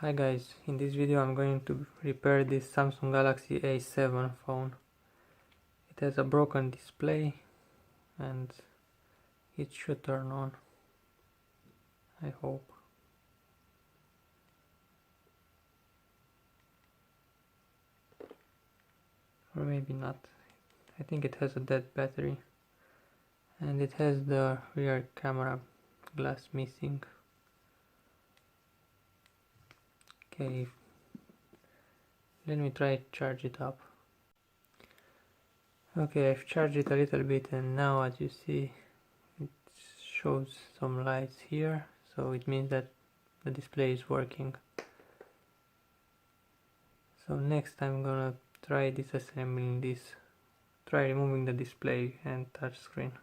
Hi guys, in this video I'm going to repair this Samsung Galaxy A7 phone. It has a broken display and it should turn on, I hope. Or maybe not. I think it has a dead battery and it has the rear camera glass missing. Okay, let me try to charge it up. Okay, I've charged it a little bit and now as you see it shows some lights here, so it means that the display is working. So next I'm gonna try disassembling this, try removing the display and touch screen.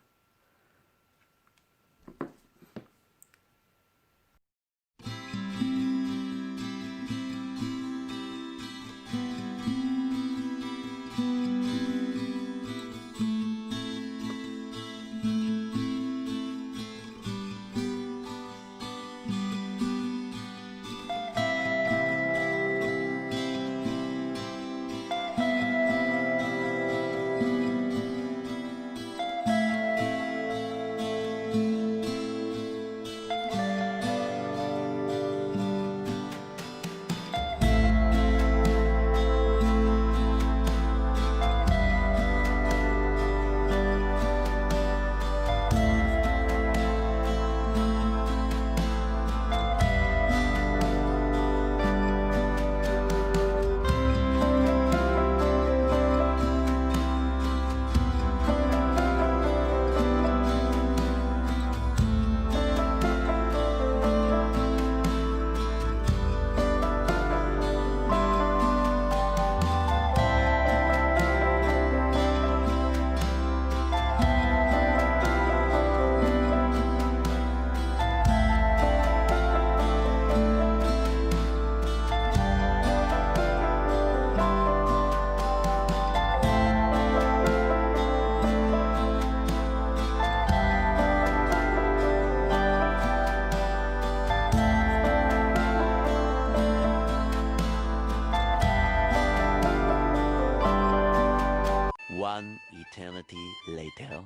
One eternity later.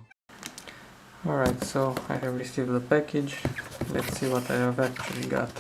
Alright, so I have received the package. Let's see what I have actually got.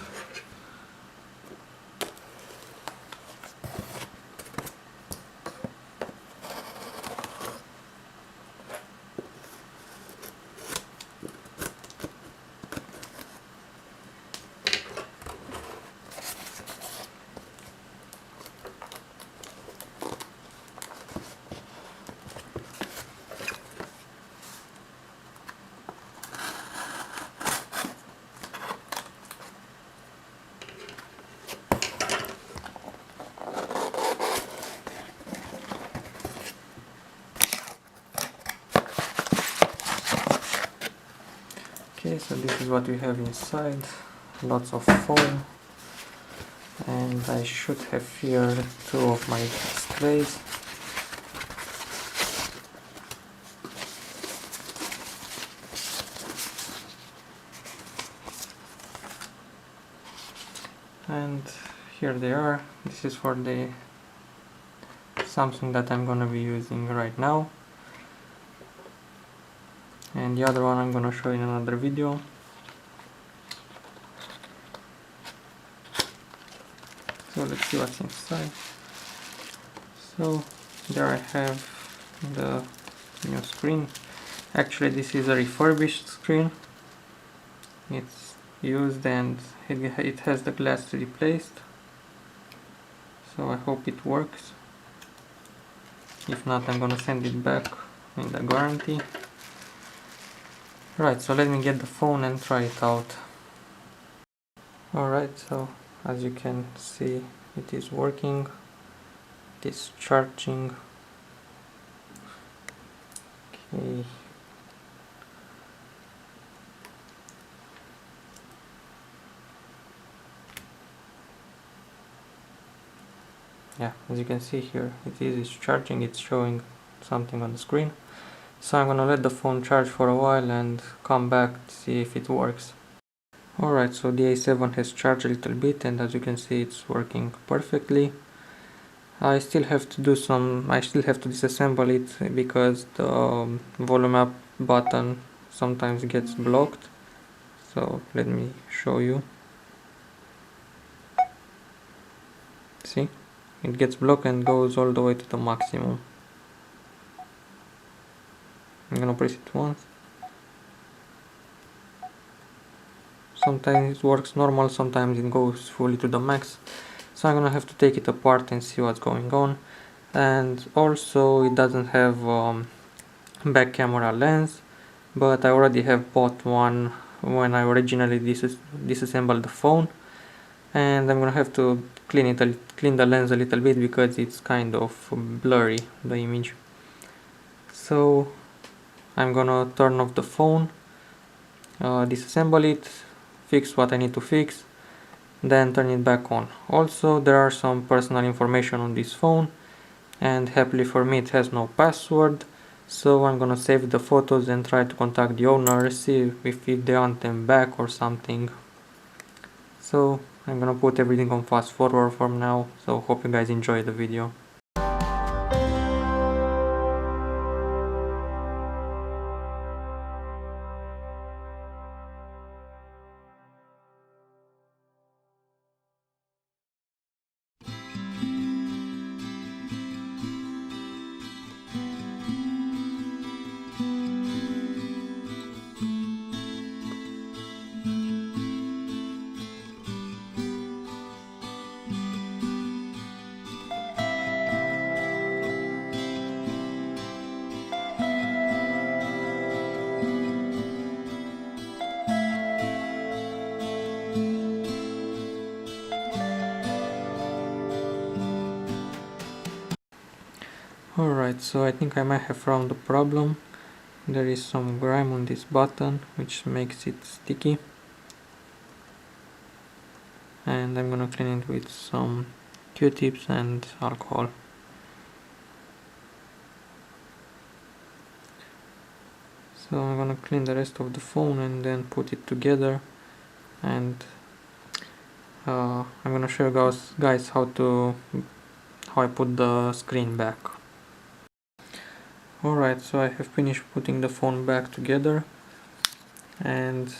Okay, so this is what we have inside. Lots of foam, and I should have here two of my displays. And here they are. This is for the Samsung that I'm gonna be using right now, and the other one I'm gonna show in another video. So let's see what's inside. So there I have the new screen. Actually this is a refurbished screen. It's used and it has the glass replaced, so I hope it works. If not, I'm gonna send it back in the guarantee. Right, so let me get the phone and try it out. Alright, so as you can see it is working, it is charging. Okay. Yeah, as you can see here, it's charging, it's showing something on the screen. So I'm gonna let the phone charge for a while and come back to see if it works. Alright, so the A7 has charged a little bit, and as you can see it's working perfectly. I still have to disassemble it because the volume up button sometimes gets blocked. So let me show you. See? It gets blocked and goes all the way to the maximum. I'm gonna press it once. Sometimes it works normal, sometimes it goes fully to the max. So I'm gonna have to take it apart and see what's going on. And also it doesn't have back camera lens, but I already have bought one when I originally disassembled the phone, and I'm gonna have to clean the lens a little bit because it's kind of blurry, the image. So I'm gonna turn off the phone, disassemble it, fix what I need to fix, then turn it back on. Also, there are some personal information on this phone, and happily for me it has no password, so I'm gonna save the photos and try to contact the owner, see if they want them back or something. So I'm gonna put everything on fast forward from now, so hope you guys enjoy the video. Alright, so I think I might have found the problem. There is some grime on this button which makes it sticky, and I'm gonna clean it with some Q-tips and alcohol. So I'm gonna clean the rest of the phone and then put it together, and I'm gonna show you guys how I put the screen back. Alright, so I have finished putting the phone back together, and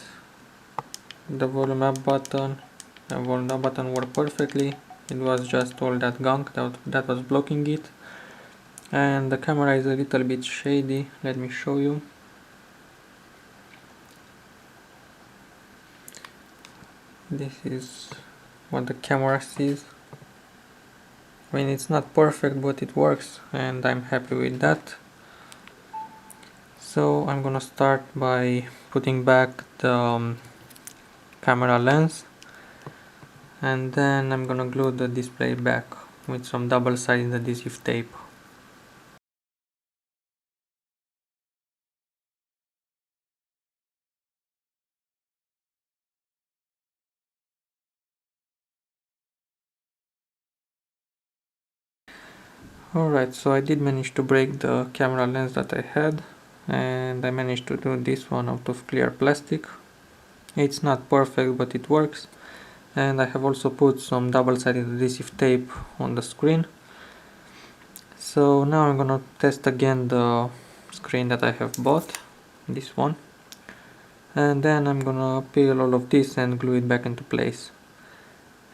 the volume up button and volume down button worked perfectly. It was just all that gunk that was blocking it, and the camera is a little bit shady. Let me show you. This is what the camera sees. I mean, it's not perfect, but it works, and I'm happy with that. So I'm gonna start by putting back the camera lens, and then I'm gonna glue the display back with some double-sided adhesive tape. Alright, so I did manage to break the camera lens that I had, and I managed to do this one out of clear plastic. It's not perfect, but it works. And I have also put some double-sided adhesive tape on the screen. So now I'm gonna test again the screen that I have bought, this one. And then I'm gonna peel all of this and glue it back into place.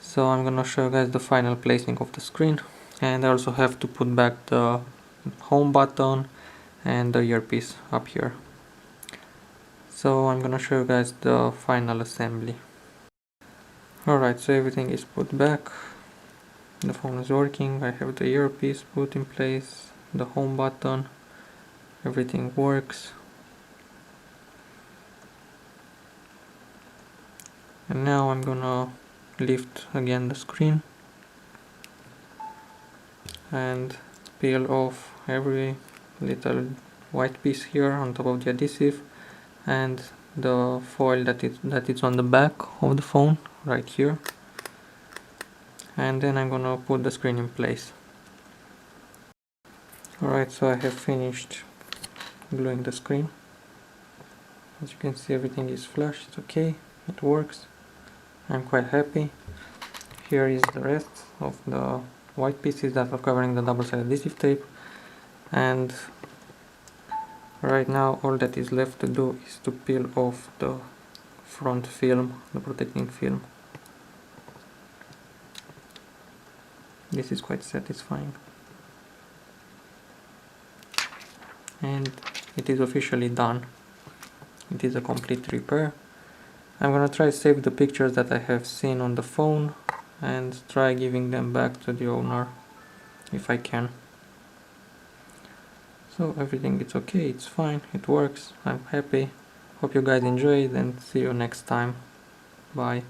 So I'm gonna show you guys the final placing of the screen. And I also have to put back the home button and the earpiece up here. So I'm gonna show you guys the final assembly. Alright, so everything is put back. The phone is working. I have the earpiece put in place, the home button, everything works. And now I'm gonna lift again the screen and peel off every little white piece here on top of the adhesive, and the foil that is on the back of the phone right here. And then I'm gonna put the screen in place. Alright, so I have finished gluing the screen. As you can see, everything is flush, it's okay, it works. I'm quite happy. Here is the rest of the white pieces that are covering the double-sided adhesive tape, and right now all that is left to do is to peel off the front film, the protecting film. This is quite satisfying. And it is officially done. It is a complete repair. I'm gonna try save the pictures that I have seen on the phone and try giving them back to the owner if I can. So everything is okay, it's fine, it works, I'm happy. Hope you guys enjoyed and see you next time. Bye.